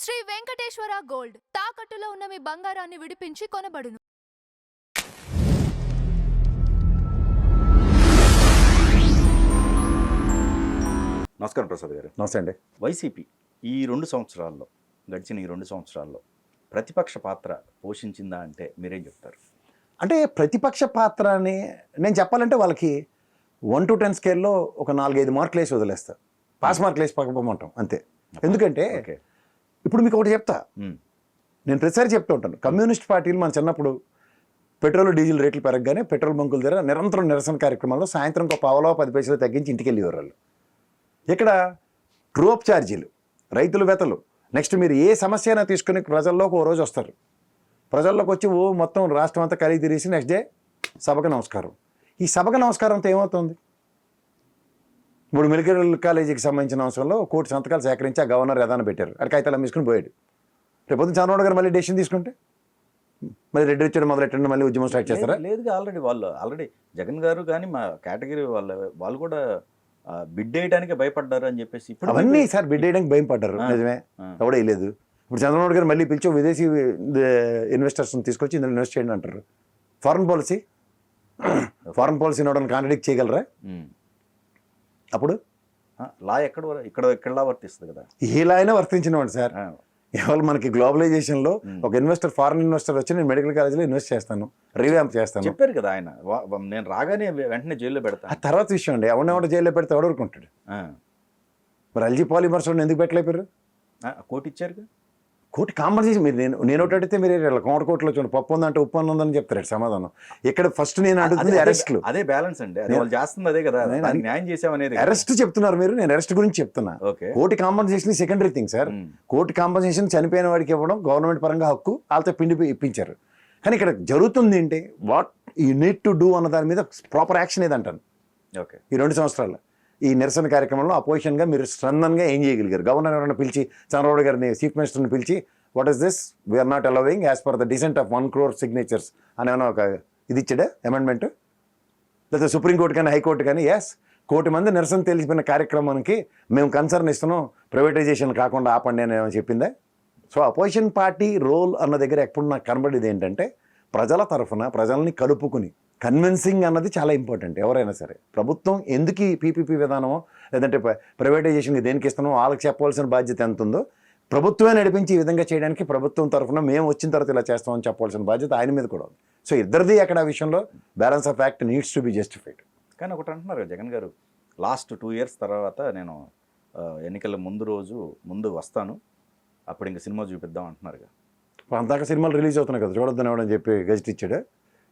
Shri Venkateswara gold తాకట్టులో ఉన్న మీ బంగారాన్ని విడిపించి కొనబడును. నమస్కారం ప్రసాద్ గారు. నమస్తే అండి. వైసీపీ గడిచిన ఈ రెండు సంవత్సరాల్లో ప్రతిపక్ష పాత్ర పోషించిందా అంటే మీరేం చెప్తారు? అంటే ప్రతిపక్ష పాత్ర అని నేను చెప్పాలంటే వాళ్ళకి 1 to 10 స్కేల్లో ఒక 4-5 మార్కులు వేసి వదిలేస్తారు. పాస్ మార్కులు వేసి పక్కపోమంటాం అంతే. ఎందుకంటే ఇప్పుడు మీకు ఒకటి చెప్తా, నేను ప్రతిసారి చెప్తూ ఉంటాను, కమ్యూనిస్ట్ పార్టీలు మన చిన్నప్పుడు పెట్రోల్ డీజిల్ రేట్లు పెరగగానే పెట్రోల్ బంకుల దగ్గర నిరంతరం నిరసన కార్యక్రమాల్లో సాయంత్రం ఒక 10 పైసలు తగ్గించి ఇంటికి వెళ్ళేవారు వాళ్ళు. ఇక్కడ ట్రూఅప్ ఛార్జీలు, రైతుల వెతలు, నెక్స్ట్ మీరు ఏ సమస్య అయినా తీసుకుని ప్రజల్లోకి ఓ రోజు వస్తారు. ప్రజల్లోకి వచ్చి మొత్తం రాష్ట్రం అంతా కలిగి తిరిగి నెక్స్ట్ డే సభకు నమస్కారం. ఈ సభకు నమస్కారంతో ఏమవుతుంది? ఇప్పుడు మెడికల్ కాలేజీకి సంబంధించిన అంశంలో 1 కోటి సంతకాలు సేకరించి ఆ గవర్నర్ యదాన పెట్టారు. అక్కడ కాగితాలు తీసుకుని పోయాడు. రేపు చంద్రబాబు గారు మళ్ళీ డెసిషన్ తీసుకుంటే మళ్ళీ రెడ్డి వచ్చాడు మొదలెట్టండి, మళ్ళీ ఉద్యమం స్టార్ట్ చేస్తారా? లేదుగా, ఆల్రెడీ జగన్ గారు కానీ మా కేటగిరీ వాళ్ళు కూడా బిడ్ వేయడానికి భయపడ్డారు అని చెప్పేసి ఇప్పుడు అవన్నీ సార్ బిడ్ వేయడానికి భయం పడ్డారు. నిజమే, ఎవడో వేయలేదు. ఇప్పుడు చంద్రబాబు గారు మళ్ళీ పిలిచి విదేశీ ఇన్వెస్టర్స్ని తీసుకొచ్చి ఇందులో ఇన్వెస్ట్ చేయండి అంటారు. ఫారెన్ పాలసీ నోడని కాంట్రాడిక్ట్ చేయగలరా? అప్పుడు లా ఇక్కడ వర్తిస్తుంది కదా. ఏ లా అయినా వర్తించినవాడు సార్. ఇవాళ మనకి గ్లోబలైజేషన్లో ఒక ఇన్వెస్టర్, ఫారెన్ ఇన్వెస్టర్ వచ్చి నేను మెడికల్ కాలేజీలో ఇన్వెస్ట్ చేస్తాను, రీవ్యాంప్ చేస్తాను చెప్పారు కదా ఆయన. నేను రాగానే వెంటనే జైల్లో పెడతాను. ఆ తర్వాత విషయం అండి, ఎవడెవడ జైల్లో పెడితే ఎవడనుకుంటాడు. మరి ఎల్జీ పాలిమర్స్ ఎందుకు పెట్టలేపారు? కోటి ఇచ్చారు. కోటి కాంపన్సేషన్. మీరు నేను ఒకటి అడిగితే మీరు కోటలో చూడండి, పప్పు ఉందంటే ఉప్పు ఉందని చెప్తారు సమాధానం. ఇక్కడ ఫస్ట్ నేను అడుగుతుంది అరెస్ట్లు. అదే బ్యాలెన్స్ అండి, వాళ్ళు చేస్తుంది అదే కదా, న్యాయం చేసామనేది. అరెస్ట్ చెప్తున్నారు మీరు, నేను అరెస్ట్ గురించి చెప్తున్నా. కోటి కాంపన్సేషన్ సెకండరీ థింగ్ సార్. కోటి కాంపన్సేషన్ చనిపోయిన వాడికి ఇవ్వడం గవర్నమెంట్ పరంగా హక్కు, వాళ్ళతో పిండి ఇప్పించారు. కానీ ఇక్కడ జరుగుతుంది ఏంటి, what you need to do అన్న దాని మీద ప్రాపర్ యాక్షన్ ఏదంటాను. ఓకే, ఈ 2 సంవత్సరాలు ఈ నిరసన కార్యక్రమంలో అపోజిషన్గా మీరు స్ట్రెంథన్గా ఏం చేయగలిగారు? గవర్నర్ ఎవరైనా పిలిచి, చంద్రబాబు గారిని చీఫ్ మినిస్టర్ని పిలిచి, what is this, we are not allowing as per the decent of 1 crore signatures అని ఏమైనా ఒక ఇది ఇచ్చాడా అమెండ్మెంట్? లేకపోతే సుప్రీంకోర్టు కానీ హైకోర్టు కానీ 1 కోటి మంది నిరసన తెలిసిపోయిన కార్యక్రమానికి మేము కన్సర్న్ ఇస్తున్నాం, ప్రైవేటైజేషన్ కాకుండా ఆపండి అని ఏమైనా చెప్పిందా? సో అపోజిషన్ పార్టీ రోల్ అన్న దగ్గర ఎప్పుడు నాకు కనబడేది ఏంటంటే, ప్రజల తరఫున ప్రజల్ని కలుపుకుని కన్విన్సింగ్ అన్నది చాలా ఇంపార్టెంట్. ఎవరైనా సరే ప్రభుత్వం ఎందుకు ఈ పీపీపీ విధానమో లేదంటే ప్రైవేటైజేషన్కి దేనికి ఇస్తున్నామో వాళ్ళకి చెప్పవలసిన బాధ్యత ఎంత ఉందో ప్రభుత్వమే నడిపించి ఈ విధంగా చేయడానికి ప్రభుత్వం తరఫున మేము వచ్చిన తర్వాత ఇలా చేస్తామని చెప్పవలసిన బాధ్యత ఆయన మీద కూడా ఉంది. సో ఇద్దరిది అక్కడ ఆ విషయంలో balance of act needs to be justified. కానీ ఒకటి అంటున్నారు జగన్ గారు, లాస్ట్ 2 years తర్వాత నేను ఎన్నికల ముందు వస్తాను, అప్పుడు ఇంకా సినిమా చూపిద్దాం అంటున్నారుగా. అంతాక సినిమాలు రిలీజ్ అవుతున్నాయి కదా, చూడొద్దని ఎవడని చెప్పి గెజిట్ ఇచ్చాడు.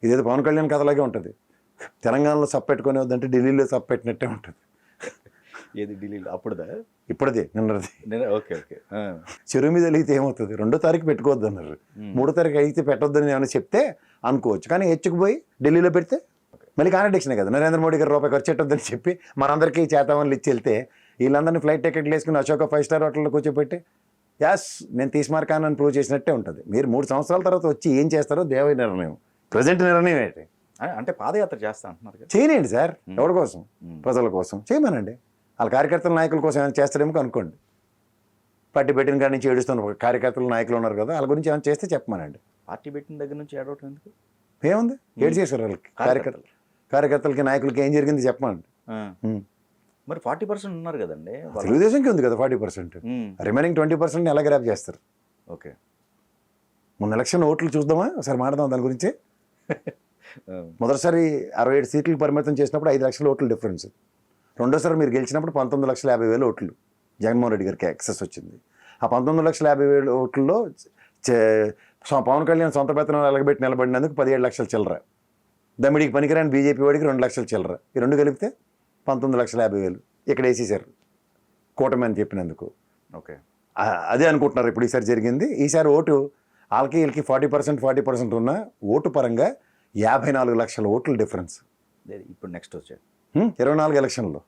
ఇదేదో పవన్ కళ్యాణ్ కథలాగే ఉంటుంది. తెలంగాణలో సబ్ పెట్టుకునే వద్దంటే ఢిల్లీలో సబ్ పెట్టినట్టే ఉంటుంది. ఏది ఢిల్లీలో? అప్పుడుదా? ఇప్పుడుది, నిన్నది. ఓకే. చెరువు మీద వెలిగితే ఏమవుతుంది, 2వ తారీఖు పెట్టుకోవద్దు అన్నారు, 3వ తారీఖు అయితే పెట్టొద్దని ఏమైనా చెప్తే అనుకోవచ్చు. కానీ హెచ్చుకుపోయి ఢిల్లీలో పెడితే మళ్ళీ కాంట్రడిక్షనే కదా. నరేంద్ర మోడీ గారు రూపాయి ఖర్చు పెట్టొద్దని చెప్పి మనందరికీ చేతామని ఇచ్చి వెళ్తే వీళ్ళందరినీ ఫ్లైట్ టికెట్లు వేసుకుని అశోక 5-star హోటల్లో కూర్చోపెట్టి నేను తీసుమార్కానని ప్రూవ్ చేసినట్టే ఉంటుంది. మీరు 3 సంవత్సరాల తర్వాత వచ్చి ఏం చేస్తారో దేవ నిర్ణయం, ప్రజెంట్ నిర్ణయం ఏంటి అంటే పాదయాత్ర చేస్తా అంటున్నారు. చేయనండి సార్, ఎవరి కోసం? ప్రజల కోసం చేయమనండి. వాళ్ళ కార్యకర్తల నాయకుల కోసం ఏమైనా చేస్తారేమో అనుకోండి. పార్టీ పెట్టిన కాడి నుంచి ఏడుస్తున్న కార్యకర్తల నాయకులు ఉన్నారు కదా, వాళ్ళ గురించి ఏమైనా చేస్తే చెప్పమనండి. పార్టీ పెట్టిన దగ్గర నుంచి ఏడవటం ఎందుకు? ఏముంది, ఏడు చేశారు వాళ్ళకి కార్యకర్తలకి నాయకులకి ఏం జరిగింది చెప్పమండి. మరి 40% ఉన్నారు కదండి, తెలుగుదేశంకి ఉంది కదా 40%. రిమైనింగ్ 20% ఎలా గ్రాప్ చేస్తారు? ఓకే, మొన్న ఎలక్షన్ ఓట్లు చూద్దామా ఒకసారి, మాట్లాడదాం దాని గురించి. మొదటిసారి 67 సీట్లకు పరిమితం చేసినప్పుడు 5 లక్షల ఓట్లు డిఫరెన్స్. రెండోసారి మీరు గెలిచినప్పుడు 19,50,000 ఓట్లు జగన్మోహన్ రెడ్డి గారికి యాక్సెస్ వచ్చింది. ఆ 19,50,000 ఓట్లలో పవన్ కళ్యాణ్ సొంత వేతనం ఎలగబెట్టి నిలబడినందుకు 17 లక్షల చిల్లర, దమ్మిడికి పనికిరాని బీజేపీ వాడికి 2 లక్షల చిల్లర, ఈ 2 కలిపితే 19,50,000 ఇక్కడ వేసేసారు కూటమి అని చెప్పినందుకు. ఓకే, అదే అనుకుంటున్నారు ఇప్పుడు ఈసారి జరిగింది. ఈసారి ఓటు వాళ్ళకి వీళ్ళకి 40% ఉన్న ఓటు పరంగా 54 లక్షల ఓట్లు డిఫరెన్స్. ఇప్పుడు నెక్స్ట్ వచ్చే 24 ఎలక్షన్లో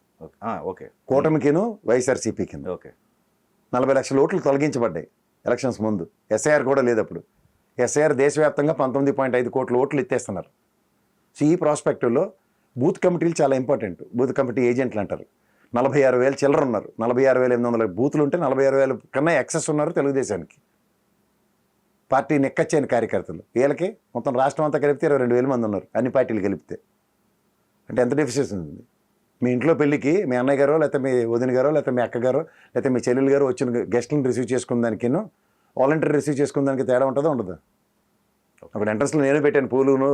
ఓకే కూటమికిను వైఎస్ఆర్సీపీకి ఓకే 40 లక్షల ఓట్లు తొలగించబడ్డాయి ఎలక్షన్స్ ముందు. ఎస్ఐఆర్ కూడా లేదు అప్పుడు. ఎస్ఐఆర్ దేశవ్యాప్తంగా 19.5 కోట్ల ఓట్లు ఎత్తేస్తున్నారు. సో ఈ ప్రాస్పెక్టివ్లో బూత్ కమిటీలు చాలా ఇంపార్టెంట్. బూత్ కమిటీ ఏజెంట్లు అంటారు. 46,000 చిల్లర ఉన్నారు, 46,800 బూతులు ఉంటే 46,000 కన్నా ఎక్సెస్ ఉన్నారు తెలుగుదేశానికి. పార్టీ నెక్కచ్చైన కార్యకర్తలు వీళ్ళకి మొత్తం రాష్ట్రం అంతా కలిపితే 22,000 మంది ఉన్నారు అన్ని పార్టీలు కలిపితే. అంటే ఎంత డెఫిసిట్ ఉంది. మీ ఇంట్లో పెళ్ళికి మీ అన్నయ్య గారో లేకపోతే మీ వదిన గారో లేకపోతే మీ అక్కగారో లేకపోతే మీ చెల్లెలు గారు వచ్చిన గెస్ట్లను రిసీవ్ చేసుకున్న దానికిను వాలంటీర్ రిసీవ్ చేసుకున్న దానికి తేడా ఉంటుందా ఉండదా? అక్కడ ఎంట్రన్స్లో నేను పెట్టాను పూలును,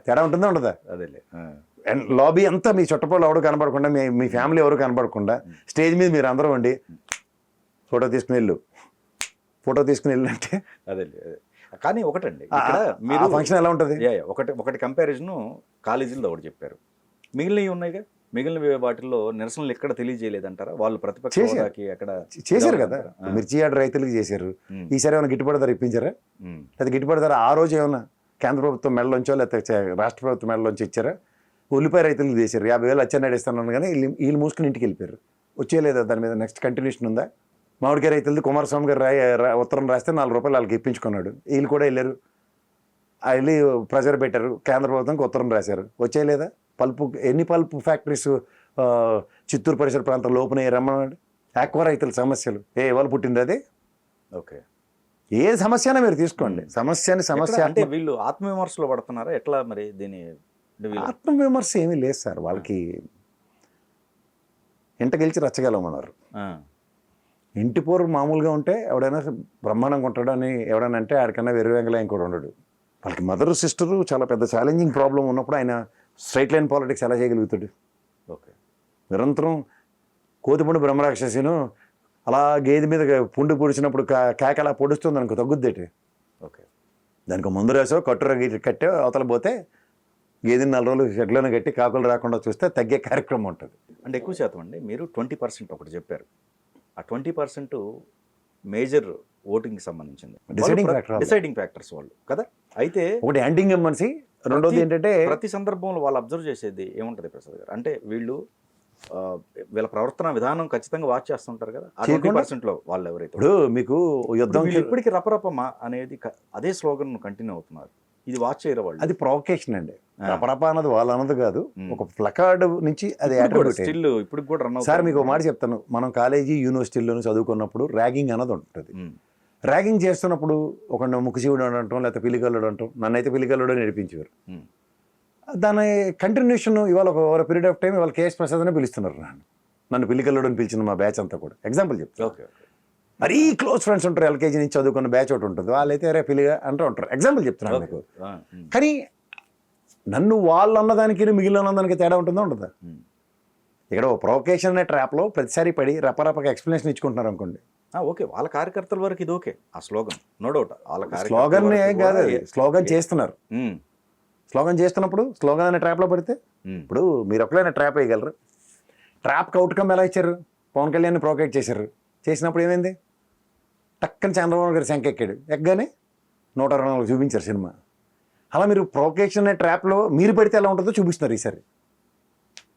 తేడా ఉంటుందా ఉండదా? అదేలే. అండ్ లాబీ అంతా మీ చుట్టపళ్ళు ఎవరు కనబడకుండా మీ ఫ్యామిలీ ఎవరు కనబడకుండా స్టేజ్ మీద మీరు అందరూ ఉండి ఫోటో తీసుకుని వెళ్ళు అంటే అదేలే. కానీ ఒకటండి, ఇక్కడ మీరు ఫంక్షన్ ఎలా ఉంటుంది? ఒకటి కంపారిజన్ కాలేజీలో ఒకటి చెప్పారు, మిగిలినవి ఉన్నాయిగా, మిగిలిన వాటిల్లో నిరసనలు ఎక్కడ తెలియజేయలేదంటారా వాళ్ళు? ప్రతిపక్ష హోదాకి అక్కడ చేశారు కదా, మిర్చి ఆడ రైతులకి చేశారు. ఈసారి ఏమైనా గిట్టుబాటు ధర ఇప్పించారా? లేదా గిట్టుబాటు ధర ఆ రోజు ఏమైనా కేంద్ర ప్రభుత్వం మెడలోంచో లేకపోతే రాష్ట్ర ప్రభుత్వం మెడలోంచి ఇచ్చారా? ఉల్లిపాయ రైతులకు చేశారు, 50,000 అచ్చెన్నాడు ఇస్తాను కానీ వీళ్ళు మూసుకుని ఇంటికి వెళ్ళిపోయారు. వచ్చేయలేదా దాని మీద నెక్స్ట్ కంటిన్యూషన్ ఉందా? మామిడికాయ రైతులది కుమారస్వామి గారు ఉత్తరం రాస్తే 4 రూపాయలు వాళ్ళకి ఇప్పించుకున్నాడు, వీళ్ళు కూడా వెళ్ళారు, వెళ్ళి ప్రెజర్ పెట్టారు, కేంద్ర ప్రభుత్వంకి ఉత్తరం రాశారు, వచ్చేయలేదా? ఎన్ని పల్పు ఫ్యాక్టరీస్ చిత్తూరు పరిసర ప్రాంతంలో ఓపెన్ అయ్యి రమ్మన్నాడు. ఆక్వా రైతుల సమస్యలు వాళ్ళు పుట్టింది అది. ఓకే, ఏ సమస్యనా మీరు తీసుకోండి, సమస్య అంటే వీళ్ళు ఆత్మవిమర్శలో పడుతున్నారా ఎట్లా మరి? దీని ఆత్మవిమర్శ ఏమీ లేదు సార్, వాళ్ళకి ఇంట గెలిచి రచ్చగలమన్నారు. ఇంటి పోరు మామూలుగా ఉంటే ఎవడైనా బ్రహ్మాండంగా ఉంటాడు అని ఎవడైనా అంటే ఆడికన్నా వెర్రివెంగలా ఇంకోటి ఉండడు. వాళ్ళకి మదర్ సిస్టరు చాలా పెద్ద ఛాలెంజింగ్ ప్రాబ్లం ఉన్నప్పుడు ఆయన స్ట్రైట్ లైన్ పాలిటిక్స్ ఎలా చేయగలుగుతాడు? ఓకే, నిరంతరం కోతిపుండు బ్రహ్మరాక్షసిను అలా గేదె మీద పుండు పొడిచినప్పుడు కేక అలా పొడుస్తుంది అనుకో, తగ్గుద్దేటి. ఓకే, దానికి మందు రాసో కట్టుర కట్టే అవతల పోతే గేదెని 4 రోజులు షెడ్లోనే కట్టి కాకులు రాకుండా చూస్తే తగ్గే కార్యక్రమం ఉంటుంది. అంటే ఎక్కువ శాతం అండి మీరు 20% ఒకటి చెప్పారు, ఆ 20% మేజర్ ఓటింగ్కి సంబంధించింది, డిసైడింగ్ ఫ్యాక్టర్స్ వాళ్ళు కదా. అయితే ఒకటి యాంటింగ్ మనిషి, రెండోది ఏంటంటే ప్రతి సందర్భంలో వాళ్ళు అబ్జర్వ్ చేసేది ఏముంటుంది ప్రసాద్ గారు అంటే వీళ్ళ ప్రవర్తన విధానం ఖచ్చితంగా వాచ్ చేస్తుంటారు కదా. ఆ 20% వాళ్ళు ఎవరైతే ఇప్పుడు మీకు యుద్ధం ఇప్పటికీ రపరపమా అనేది అదే స్లోగన్ కంటిన్యూ అవుతున్నారు, ఇది వాచ్ చేయరు వాళ్ళు. అది ప్రొవకేషన్ అండి, రపరప అన్నది వాళ్ళు అన్నది కాదు, ఒక ప్లకార్డ్ నుంచి అది స్టిల్ ఇప్పుడు కూడా రన్ అవుతుంది. సార్ మీకు ఒక మాట చెప్తాను, మనం కాలేజీ యూనివర్సిటీలోనూ చదువుకున్నప్పుడు ర్యాగింగ్ అన్నది ఉంటుంది. ర్యాగింగ్ చేస్తున్నప్పుడు ఒక ముఖశివుడు అనటం లేకపోతే పిలికల్లుడు అంటాం, నన్నైతే పిలికల్లుడు నడిపించేవారు. దాని కంటిన్యూషన్ ఇవాళ ఒక పీరియడ్ ఆఫ్ టైం ఇవాళ కేఎస్ ప్రసాద్ అనే పిలుస్తున్నారు, నన్ను పిలికల్లుడు అని పిలిచిన మా బ్యాచ్ అంతా కూడా. ఎగ్జాంపుల్ చెప్తాను, మరీ క్లోజ్ ఫ్రెండ్స్ ఉంటారు, ఎల్కేజీ నుంచి చదువుకున్న బ్యాచ్ ఒకటి ఉంటుంది, వాళ్ళైతే రే పిలిగా అంటూ ఉంటారు. ఎగ్జాంపుల్ చెప్తున్నాను మీకు. కానీ నన్ను వాళ్ళు అన్నదానికి మిగిలిన అన్నదానికి తేడా ఉంటుందా ఉండదా? ఇక్కడ ఒక ప్రొవకేషన్ అనే ట్రాప్లో ప్రతిసారి పడి రపరపగా ఎక్స్ప్లెనేషన్ ఇచ్చుకుంటున్నారు అనుకోండి. ఓకే, వాళ్ళ కార్యకర్తల వరకు ఇది ఓకే, ఆ స్లోగన్ నో డౌట్. స్లోగన్ ఏం కాదు, స్లోగన్ చేస్తున్నారు. స్లోగన్ చేస్తున్నప్పుడు స్లోగన్ అనే ట్రాప్లో పడితే ఇప్పుడు మీరు ఒకళ్ళైనా ట్రాప్ వేయగలరు. ట్రాప్కి అవుట్కమ్ ఎలా ఇచ్చారు? పవన్ కళ్యాణ్ని ప్రొవోకేట్ చేశారు, చేసినప్పుడు ఏమైంది? టక్కని చంద్రబాబు గారు శంఖ ఎక్కాడు, ఎక్కగానే 124 చూపించారు సినిమా. అలా మీరు ప్రొవోకేషన్ అనే ట్రాప్లో మీరు పెడితే ఎలా ఉంటుందో చూపిస్తున్నారు ఈసారి.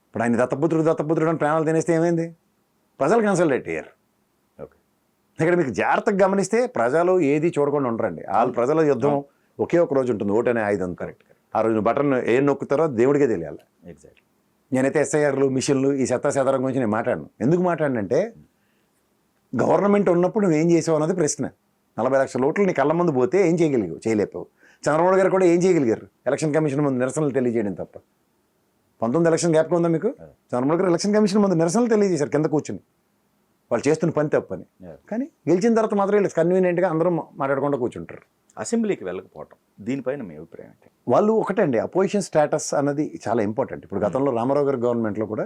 ఇప్పుడు ఆయన దత్తపుత్రుడు అని ప్రాణాలు తినేస్తే ఏమైంది? ప్రజలు కన్సల్టేట్ అయ్యారు. ఇక్కడ మీకు జాగ్రత్తగా గమనిస్తే ప్రజలు ఏది చూడకుండా ఉండరండి. వాళ్ళ ప్రజల యుద్ధం ఒకే ఒక రోజు ఉంటుంది, ఓటు అనే ఆయుధం. కరెక్ట్. ఆ రోజు బటన్ ఏం నొక్కుతారో దేవుడికే తెలియాలి. ఎగ్జాక్ట్. నేనైతే ఎస్ఐఆర్లు మిషన్లు ఈ చెత్తాచెదరం గురించి నేను మాట్లాడను. ఎందుకు మాట్లాడినంటే గవర్నమెంట్ ఉన్నప్పుడు నువ్వు ఏం చేసావు అన్నది ప్రశ్న. 40 లక్షల ఓట్లు నీ కళ్ళ ముందు పోతే ఏం చేయలేకపోవు. చంద్రబాబు గారు కూడా ఏం చేయగలిగారు? ఎలక్షన్ కమిషన్ ముందు నిరసనలు తెలియజేయడం తప్ప. 19 ఎలక్షన్ గ్యాప్గా ఉందా మీకు? చంద్రబాబు గారు ఎలక్షన్ కమిషన్ ముందు నిరసనలు తెలియజేశారు కింద కూర్చుని, వాళ్ళు చేస్తున్న పని తప్పని. కానీ గెలిచిన తర్వాత మాత్రం వీళ్ళు కన్వీనియంట్గా అందరూ మాట్లాడకుండా కూర్చుంటారు. అసెంబ్లీకి వెళ్ళకపోవటం దీనిపైన మీ అభిప్రాయం ఏంటి? వాళ్ళు ఒకటండి, అపోజిషన్ స్టేటస్ అన్నది చాలా ఇంపార్టెంట్. ఇప్పుడు గతంలో రామారావు గారి గవర్నమెంట్లో కూడా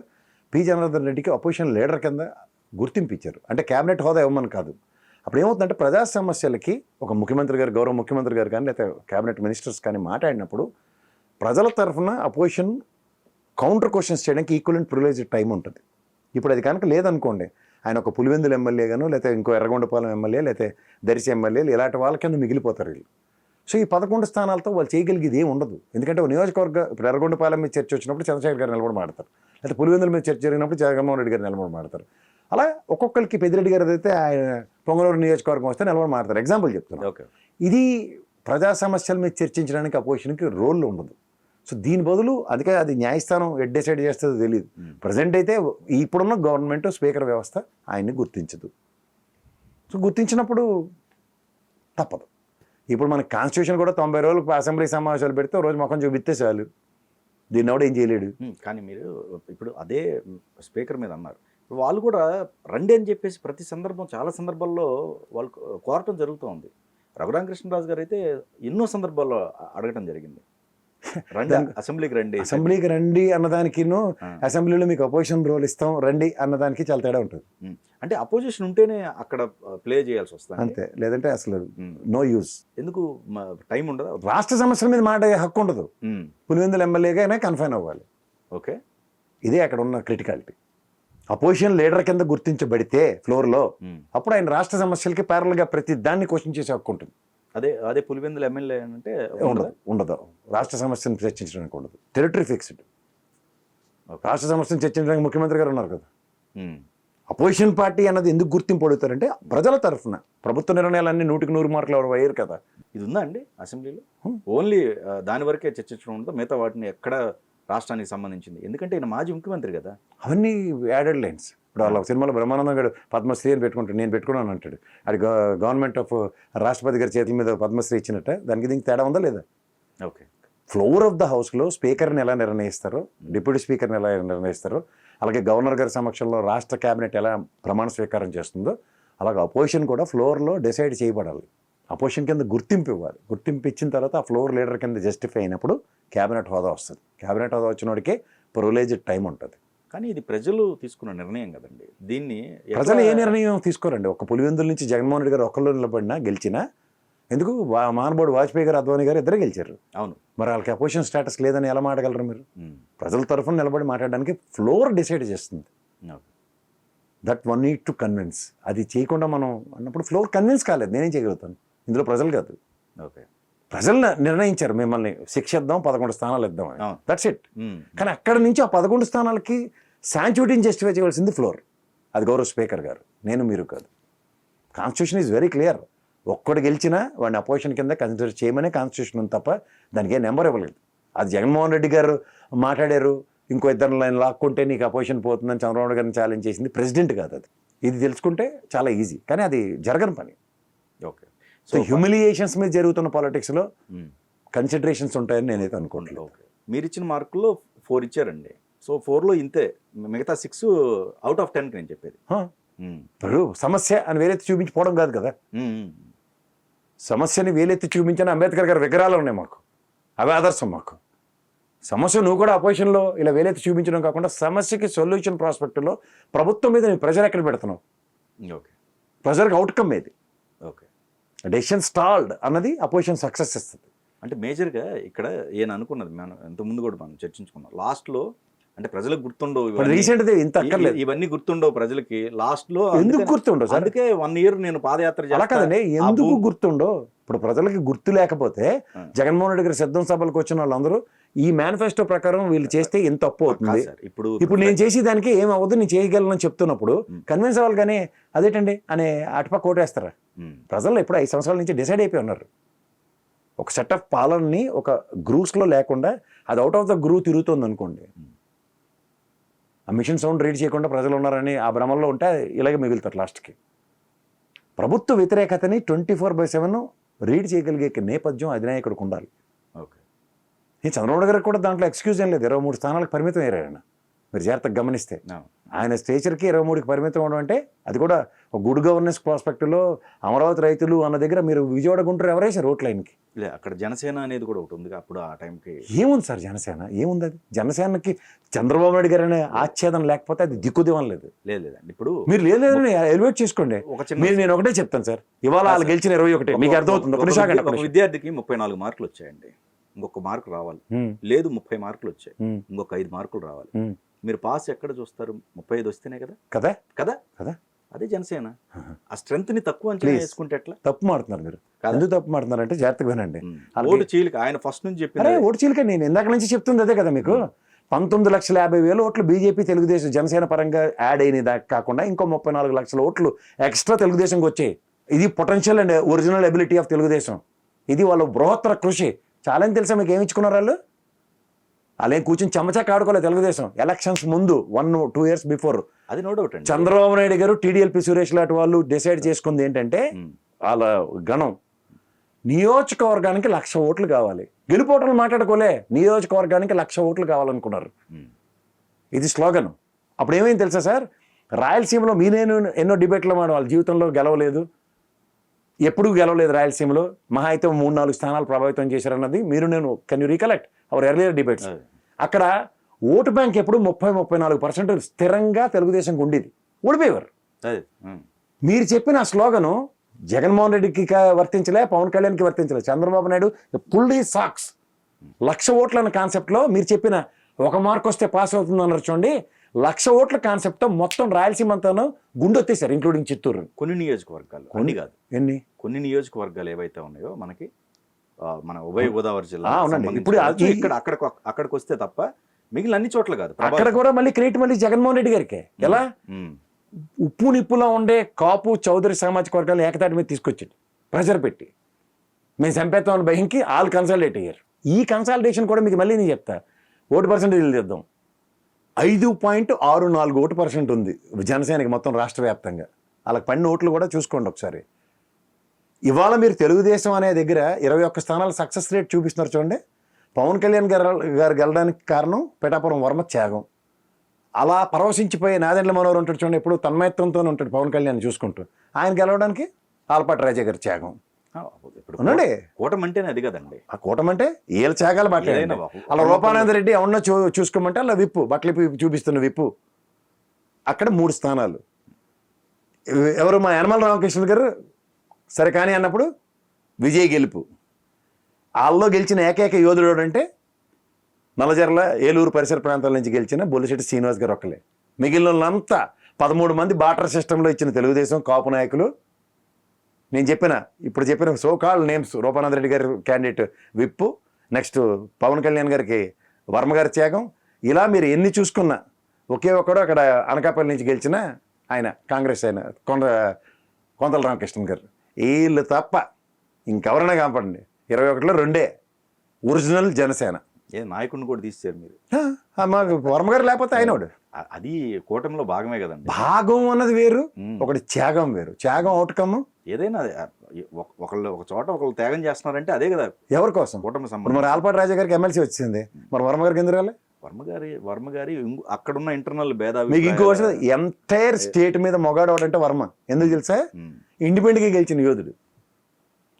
పి జనార్దన్ రెడ్డికి అపోజిషన్ లీడర్ కింద గుర్తింపు ఇచ్చారు. అంటే క్యాబినెట్ హోదా ఇవ్వమని కాదు. అప్పుడు ఏమవుతుందంటే ప్రజా సమస్యలకి ఒక ముఖ్యమంత్రి గారు, గౌరవ ముఖ్యమంత్రి గారు కానీ లేకపోతే క్యాబినెట్ మినిస్టర్స్ కానీ మాట్లాడినప్పుడు ప్రజల తరఫున అపోజిషన్ కౌంటర్ క్వశ్చన్స్ చేయడానికి ఈక్వలెంట్ ప్రివిలేజ్డ్ టైం ఉంటుంది. ఇప్పుడు అది కనుక లేదనుకోండి, ఆయన ఒక పులివెందుల ఎమ్మెల్యే గాను లేకపోతే ఇంకో ఎర్రగొండపాలెం ఎమ్మెల్యే లేకపోతే దర్శి ఎమ్మెల్యేలు ఇలాంటి వాళ్ళ కింద మిగిలిపోతారు వీళ్ళు. సో ఈ 11 స్థానాలతో వాళ్ళు చేయగలిగేది ఏం ఉండదు. ఎందుకంటే ఒక నియోజకవర్గ ఇప్పుడు ఎర్రగొండపాలెం మీద చర్చ వచ్చినప్పుడు చంద్రశేఖర్ గారు నిలబడి మాడతారు, లేకపోతే పులివెందుల మీద చర్చ జరిగినప్పుడు జగన్మోహన్ రెడ్డి గారు నిలబడి మాడతారు. అలా ఒక్కొక్కరికి పెద్దిరెడ్డి గారు అయితే ఆయన పొంగనూరు నియోజకవర్గం వస్తే నిలబడి మాడతారు. ఎగ్జాంపుల్ చెప్తాను. ఇది ప్రజా సమస్యల మీద చర్చించడానికి అపోజిషన్కి రోల్ ఉండదు. సో దీని బదులు అందుకే అది న్యాయస్థానం ఎడ్ డిసైడ్ చేస్తుందో తెలియదు. ప్రజెంట్ అయితే ఇప్పుడున్న గవర్నమెంట్ స్పీకర్ వ్యవస్థ ఆయన్ని గుర్తించదు. సో గుర్తించినప్పుడు తప్పదు. ఇప్పుడు మన కాన్స్టిట్యూషన్ కూడా 90 రోజులకు అసెంబ్లీ సమావేశాలు పెడితే రోజు మొఖం చూపిస్తే చాలు, దీన్ని కూడా ఏం చేయలేడు. కానీ మీరు ఇప్పుడు అదే స్పీకర్ మీద అన్నారు, వాళ్ళు కూడా రండి అని చెప్పేసి ప్రతి సందర్భం చాలా సందర్భాల్లో వాళ్ళు కోరటం జరుగుతూ ఉంది. రఘురామకృష్ణరాజు గారు అయితే ఎన్నో సందర్భాల్లో అడగటం జరిగింది, రండి అసెంబ్లీకి రండి అన్నదానికి, అసెంబ్లీలో మీకు అపోజిషన్ రోల్ ఇస్తాం రండి అన్నదానికి చాలా తేడా ఉంటుంది. అంటే అపోజిషన్ ఉంటేనే అక్కడ ప్లే చేయాల్సి వస్తుంది అంతే, లేదంటే అసలు నో యూజ్. ఎందుకు టైం ఉండదు, రాష్ట్ర సమస్యల మీద మాట హక్కు ఉండదు. పులివెందుల ఎమ్మెల్యేగా కన్ఫైన్ అవ్వాలి. ఓకే, ఇదే అక్కడ ఉన్న క్రిటికాలిటీ. అపోజిషన్ లీడర్ కింద గుర్తించబడితే ఫ్లోర్లో అప్పుడు ఆయన రాష్ట్ర సమస్యలకి ప్యారల్గా ప్రతి దాన్ని క్వశ్చన్ చేసే హక్కు ఉంటుంది. అదే పులివెందుల ఎమ్మెల్యే అంటే ఉండదు, రాష్ట్ర సమస్యను చర్చించడానికి ఉండదు. Territory fixed. రాష్ట్ర సమస్యను చర్చించడానికి ముఖ్యమంత్రి గారు ఉన్నారు కదా. అపోజిషన్ పార్టీ అన్నది ఎందుకు గుర్తింపు అడుగుతారంటే ప్రజల తరఫున ప్రభుత్వ నిర్ణయాలన్నీ 100కి 100 మార్కులు ఎవరు అయ్యారు కదా. ఇది ఉందా అండి అసెంబ్లీలో? ఓన్లీ దాని వరకే చర్చించడం ఉండదు, మిగతా వాటిని ఎక్కడ రాష్ట్రానికి సంబంధించింది? ఎందుకంటే ఈయన మాజీ ముఖ్యమంత్రి కదా. అవన్నీ యాడెడ్ లైన్స్. ఇప్పుడు వాళ్ళ సినిమాలో బ్రహ్మానందం గారు పద్మశ్రీ అని పెట్టుకుంటాడు, నేను పెట్టుకున్నాను అంటాడు. అది గవర్నమెంట్ ఆఫ్ రాష్ట్రపతి గారి చేతుల మీద పద్మశ్రీ ఇచ్చినట్ట, దానికి దీనికి తేడా ఉందా లేదా? ఓకే, ఫ్లోర్ ఆఫ్ ద హౌస్లో స్పీకర్ని ఎలా నిర్ణయిస్తారో, డిప్యూటీ స్పీకర్ని ఎలా నిర్ణయిస్తారో, అలాగే గవర్నర్ గారి సమక్షంలో రాష్ట్ర క్యాబినెట్ ఎలా ప్రమాణ స్వీకారం చేస్తుందో, అలాగే అపోజిషన్ కూడా ఫ్లోర్లో డిసైడ్ చేయబడాలి. అపోజిషన్ కింద గుర్తింపు ఇవ్వాలి. గుర్తింపు ఇచ్చిన తర్వాత ఆ ఫ్లోర్ లీడర్ కింద జస్టిఫై అయినప్పుడు క్యాబినెట్ హోదా వస్తుంది. క్యాబినెట్ హోదా వచ్చిన వాడికి ప్రివిలేజ్డ్ టైం ఉంటుంది. కానీ ఇది ప్రజలు తీసుకున్న నిర్ణయం కదండి. దీన్ని ప్రజలు ఏ నిర్ణయం తీసుకోరండి. ఒక పులివెందుల నుంచి జగన్మోహన్ రెడ్డి గారు ఒక్కళ్ళు నిలబడినా గెలిచినా, ఎందుకు మహానుభావుడు వాజ్పేయి గారు, అద్వానీ గారు ఇద్దరు గెలిచారు. అవును, మరి వాళ్ళకి అపోజిషన్ స్టేటస్ లేదని ఎలా మాట్లాడగలరు మీరు? ప్రజల తరఫున నిలబడి మాట్లాడడానికి ఫ్లోర్ డిసైడ్ చేస్తుంది. That one need to convince. అది చేయకుండా మనం అన్నప్పుడు ఫ్లోర్ కన్విన్స్ కాలేదు. నేనేం చేయగలుగుతాను? ఇందులో ప్రజలు కాదు. ఓకే, ప్రజలు నిర్ణయించారు మిమ్మల్ని శిక్ష ఇద్దాం, 11 స్థానాలు ఇద్దాం అని. That's it. కానీ అక్కడ నుంచి ఆ 11 స్థానాలకి శాంచుటీని జస్టిఫై చేయవలసింది ఫ్లోర్. అది గౌరవ స్పీకర్ గారు, నేను మీరు కాదు. Constitution is very clear. ఒక్కడు గెలిచినా వాడిని అపోజిషన్ కింద కన్సిడర్ చేయమనే కాన్స్టిట్యూషన్ ఉంది తప్ప దానికి ఏ నెంబర్ ఇవ్వలేదు. అది జగన్మోహన్ రెడ్డి గారు మాట్లాడారు, ఇంకో ఇద్దరు లైన్ లాక్కుంటే నీకు అపోజిషన్ పోతుందని చంద్రబాబు గారిని ఛాలెంజ్ చేసింది ప్రెసిడెంట్ కాదు. అది ఇది తెలుసుకుంటే చాలా ఈజీ, కానీ అది జరగని పని. ఓకే, సో హ్యూమిలియేషన్స్ మీద జరుగుతున్న పాలిటిక్స్లో కన్సిడరేషన్స్ ఉంటాయని నేనైతే అనుకోవట్లేదు. మీరు ఇచ్చిన మార్కుల్లో 4 ఇచ్చారండి. సో 4లో ఇంతే, మిగతా 6 అవుట్ ఆఫ్ 10 నేను చెప్పేది. ఇప్పుడు సమస్య అని వేలెత్తి చూపించిపోవడం కాదు కదా. సమస్యని వేలెత్తి చూపించిన అంబేద్కర్ గారి విగ్రహాలు ఉన్నాయి మాకు, అవి ఆదర్శం మాకు. సమస్య నువ్వు కూడా అపోజిషన్లో ఇలా వేలెత్తి చూపించడం కాకుండా సమస్యకి సొల్యూషన్ ప్రాస్పెక్ట్లో ప్రభుత్వం మీద నీ ప్రెజర్ ఎక్కడ పెడుతున్నావు? ఓకే, ప్రెజర్కి అవుట్కమ్ ఏది? ఓకే, డెసిషన్ స్టాల్డ్ అన్నది అపోజిషన్ సక్సెస్ ఇస్తుంది. అంటే మేజర్గా ఇక్కడ ఈయన అనుకున్నది, మనం ఇంతకుముందు కూడా మనం చర్చించుకున్నాం, లాస్ట్లో అంటే ప్రజలకు గుర్తుండవు రీసెంట్ ఇంత అక్కర్లేదు, ఇవన్నీ గుర్తుండవు ప్రజలకి. లాస్ట్ లో ఎందుకు గుర్తుండవు సార్? అందుకే 1 year నేను పాదయాత్ర అలా కదండి, ఎందుకు గుర్తుండవు? ఇప్పుడు ప్రజలకి గుర్తు లేకపోతే జగన్మోహన్ రెడ్డి గారి సిద్ధం సభలకు వచ్చిన వాళ్ళందరూ ఈ మేనిఫెస్టో ప్రకారం వీళ్ళు చేస్తే ఎంత తప్పు అవుతుంది, ఇప్పుడు నేను చేసి దానికి ఏం అవ్వదు, నేను చేయగలను చెప్తున్నప్పుడు కన్విన్స్ అవ్వాలి. కానీ అదేంటండి అనే అటుపక్క ఓటేస్తారా? ప్రజలు ఇప్పుడు 5 సంవత్సరాల నుంచి డిసైడ్ అయిపోయి ఉన్నారు. ఒక సెట్ ఆఫ్ పాలనని ఒక గ్రూవ్స్లో లేకుండా అది అవుట్ ఆఫ్ ద గ్రూవ్ తిరుగుతుంది అనుకోండి, ఆ మిషన్ సౌండ్ రీడ్ చేయకుండా ప్రజలు ఉన్నారని ఆ భ్రమంలో ఉంటే ఇలాగే మిగులుతారు లాస్ట్కి. ప్రభుత్వ వ్యతిరేకతని 24/7 రీడ్ చేయగలిగే నేపథ్యం అధినాయకుడికి ఉండాలి. ఓకే, ఈ చంద్రబాబు గారికి కూడా దాంట్లో ఎక్స్క్యూజ్ ఏం లేదు. 23 స్థానాలకు పరిమితం అయ్యారు ఆయన. మీరు జాగ్రత్తగా గమనిస్తే ఆయన స్టేచర్కి 23కి పరిమితం అవడం అంటే అది కూడా ఒక గుడ్ గవర్నెన్స్ ప్రాస్పెక్ట్లో అమరావతి రైతులు అన్న దగ్గర మీరు విజయవాడ గుంటూరు ఎవరేసారు రోడ్ లైన్కి? అక్కడ జనసేన అనేది కూడా ఒకటి ఉంది. అప్పుడు ఆ టైంకి ఏముంది సార్ జనసేన? ఏముంది? అది జనసేనకి చంద్రబాబు నాయుడు గారు అనే ఆచ్ఛేదం లేకపోతే అది దిక్కుదివం లేదు. లేదండి, ఇప్పుడు మీరు లేదని ఎలివేట్ చేసుకోండి. మీరు నేను ఒకటే చెప్తాను సార్, ఇవాళ వాళ్ళు గెలిచిన 21 మీకు అర్థమవుతుంది. ఒక విద్యార్థికి 34 మార్కులు వచ్చాయండి, ఇంకొక మార్కు రావాలి. లేదు 30 మార్కులు వచ్చాయి, ఇంకొక 5 మార్కులు రావాలి. మీరు పాస్ ఎక్కడ చూస్తారు? 35 వస్తేనే కదా కదా కదా కదా అదే జనసేన. ఆ స్ట్రెంత్ ని తక్కువ అంచనా వేసుకుంటే ఎట్లా? తప్పు మాడుతున్నారు మీరు. ఎందుకు తప్పు మాడుతున్నారు అంటే జాగ్రత్తగా వినండి. ఓటు చీలిక ఆయన ఫస్ట్ నుంచి చెప్పి ఓటు చీలిక నేను ఇందాక నుంచి చెప్తుంది అదే కదా మీకు. 19,50,000 ఓట్లు బీజేపీ తెలుగుదేశం జనసేన పరంగా యాడ్ అయిన దాకా కాకుండా ఇంకో 34 లక్షల ఓట్లు ఎక్స్ట్రా తెలుగుదేశంకి వచ్చాయి. ఇది potential and original ability of Telugu Desam. ఇది వాళ్ళ బృహత్తర కృషి. చాలా తెలుసా మీకు? ఏమి ఇచ్చుకున్నారు వాళ్ళు? అలాగే కూర్చొని చెమచాక ఆడుకోలేదు తెలుగుదేశం ఎలక్షన్స్ ముందు 1-2 years బిఫోర్ అది నో డౌట్ అండి. చంద్రబాబు నాయుడు గారు టీడీఎల్పీ సురేష్ లాంటి వాళ్ళు డిసైడ్ చేసుకుంది ఏంటంటే వాళ్ళ గణం నియోజకవర్గానికి 1,00,000 ఓట్లు కావాలి. గెలుపోటలు మాట్లాడుకోలే, నియోజకవర్గానికి 1,00,000 ఓట్లు కావాలనుకున్నారు. ఇది స్లోగన్. అప్పుడు ఏమైంది తెలుసా సార్, రాయలసీమలో నేను ఎన్నో డిబేట్లో మాట వాళ్ళ జీవితంలో గెలవలేదు, ఎప్పుడూ గెలవలేదు రాయలసీమలో, మహా అయితే 3-4 స్థానాలు ప్రభావితం చేశారన్నది మీరు నేను can you recollect our earlier debates. అక్కడ ఓటు బ్యాంక్ ఎప్పుడు 30-34% స్థిరంగా తెలుగుదేశంకి ఉండేది, ఓడిపోయేవారు. మీరు చెప్పిన ఆ స్లోగను జగన్మోహన్ రెడ్డికి వర్తించలే, పవన్ కళ్యాణ్కి వర్తించలే, Chandrababu Naidu pulled the socks. 1,00,000 ఓట్ల అన్న కాన్సెప్ట్లో మీరు చెప్పిన 1 మార్క్ వస్తే పాస్ అవుతుంది అన్నారు చూడండి, 1,00,000 ఓట్ల కాన్సెప్ట్తో మొత్తం రాయలసీమ అంతాను గుండొత్తేసారు, ఇంక్లూడింగ్ చిత్తూరు. కొన్ని నియోజకవర్గాలు అన్ని కాదు, ఎన్ని కొన్ని నియోజకవర్గాలు ఏవైతే ఉన్నాయో మనకి మన ఉభయ గోదావరి జిల్లా ఇప్పుడు ఇక్కడ అక్కడికి వస్తే తప్ప మిగిలిన అన్ని చోట్ల కాదు. అక్కడ కూడా మళ్ళీ క్రెడిట్ మళ్ళీ జగన్మోహన్ రెడ్డి గారికి. ఎలా ఉప్పు నిప్పులో ఉండే కాపు చౌదరి సామాజిక వర్గాలు ఏకతాటి మీద తీసుకొచ్చింది ప్రెషర్ పెట్టి, మేము చంపేస్తామని భయంకి వాళ్ళు కన్సాలిడేట్ అయ్యారు. ఈ కన్సాలిడేషన్ కూడా మీకు మళ్ళీ నేను చెప్తా, ఓటు పర్సెంటేజ్ తెద్దాం. 5.64 ఓటు పర్సెంట్ ఉంది జనసేనకి మొత్తం రాష్ట్ర వ్యాప్తంగా. వాళ్ళకి పడిన ఓట్లు కూడా చూసుకోండి ఒకసారి. ఇవాళ మీరు తెలుగుదేశం అనే దగ్గర 21 స్థానాలు సక్సెస్ రేట్ చూపిస్తున్నారు చూడండి. పవన్ కళ్యాణ్ గారు గెలడానికి కారణం పిఠాపురం వర్మ త్యాగం. అలా పరవశించిపోయి నాదెండ్ల మనోహర్ ఉంటాడు చూడండి, ఎప్పుడు తన్మయత్వంతో ఉంటాడు పవన్ కళ్యాణ్ చూసుకుంటూ, ఆయన గెలవడానికి ఆలపాటి రాజా గారి త్యాగం. అవునండి, కూటమి అంటేనే అది కదండి. ఆ కూటమి అంటే ఏళ్ళ త్యాగాలు మాట్లాడండి. అలా రూపానంద రెడ్డి అవునా చూసుకోమంటే అలా విప్పు బట్టలు చూపిస్తున్న విప్పు. అక్కడ 3 స్థానాలు ఎవరు, మా యనమల రామకృష్ణ గారు సరే కానీ అన్నప్పుడు విజయ్ గెలుపు. వాళ్ళలో గెలిచిన ఏకైక యోధుడు అంటే నల్లజర్ల ఏలూరు పరిసర ప్రాంతాల నుంచి గెలిచిన బొల్లిశెట్టి శ్రీనివాస్ గారు ఒక్కలే. మిగిలిన వాళ్ళంతా 13 మంది బార్టర్ సిస్టంలో ఇచ్చిన తెలుగుదేశం కాపు నాయకులు. నేను ఇప్పుడు చెప్పిన సోకాల్ నేమ్స్, రూపానంద రెడ్డి గారి క్యాండిడేట్ విప్పు, నెక్స్ట్ పవన్ కళ్యాణ్ గారికి వర్మ గారి త్యాగం. ఇలా మీరు ఎన్ని చూసుకున్నా ఒకే ఒక్కడు అక్కడ అనకాపల్లి నుంచి గెలిచిన ఆయన కాంగ్రెస్ ఆయన కొంతల రామకృష్ణ గారు. వీళ్ళు తప్ప ఇంకెవరైనా కాపాడండి 21లో 2 ఒరిజినల్ జనసేన. ఏ నాయకుడిని కూడా తీసేశారు మీరు. వర్మ గారు లేకపోతే ఆయనోడు. అది కూటమిలో భాగమే కదండి. భాగం అన్నది వేరు, ఒకటి త్యాగం వేరు. త్యాగం అవుట్కమ్ ఏదైనా ఒక చోట ఒకళ్ళు త్యాగం చేస్తున్నారంటే అదే కదా ఎవరి కోసం. కూటమి సంబంధం. మరి ఆలపాటి రాజా గారికి ఎమ్మెల్సీ వచ్చింది, మరి వర్మ గారికి ఎందుకు రాలే? వర్మ గారి అక్కడున్న ఇంటర్నల్ భేద. మీకు ఇంకో ఎంటైర్ స్టేట్ మీద మొగాడు అంటే వర్మ. ఎందుకు తెలుసా? ఇండిపెండెంట్గా గెలిచిన యోధుడు.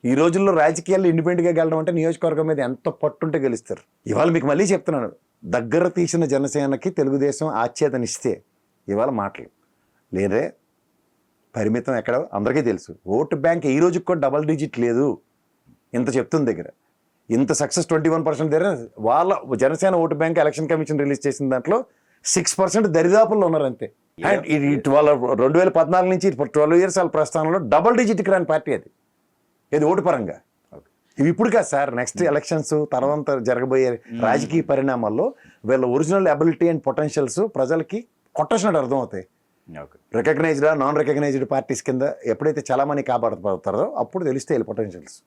ఈ రోజుల్లో రాజకీయాల్లో ఇండిపెండెంట్గా గెలడం అంటే నియోజకవర్గం మీద ఎంత పట్టుంటే గెలుస్తారు. ఇవాళ మీకు మళ్ళీ చెప్తున్నాను, దగ్గర తీసిన జనసేనకి తెలుగుదేశం ఆచ్చేతనిస్తే ఇవాళ మాటలు లేదే, పరిమితం ఎక్కడ అందరికీ తెలుసు. ఓటు బ్యాంక్ ఈ రోజుకి కూడా డబల్ డిజిట్ లేదు. ఇంత చెప్తుంది దగ్గర, ఇంత సక్సెస్ 21% దగ్గర వాళ్ళ Janasena vote bank election commission release చేసిన దాంట్లో 6% దరిదాపుల్లో ఉన్నారు అంతే. అండ్ ఇది వాళ్ళ 2014 నుంచి 12 years వాళ్ళ ప్రస్థానంలో డబల్ డిజిట్కి రాని పార్టీ అది. ఇది ఓటు పరంగా. ఇవి ఇప్పుడు కాదు సార్, నెక్స్ట్ ఎలక్షన్స్ తర్వాత జరగబోయే రాజకీయ పరిణామాల్లో వీళ్ళ ఒరిజినల్ అబిలిటీ అండ్ పొటెన్షియల్స్ ప్రజలకి కొట్టేసినట్టు అర్థమవుతాయి. రికగ్నైజ్డా నాన్ రికగ్నైజ్డ్ పార్టీస్ కింద ఎప్పుడైతే చలామణి కాపాడుతారో అప్పుడు తెలిస్తే వీళ్ళ పొటెన్షియల్స్.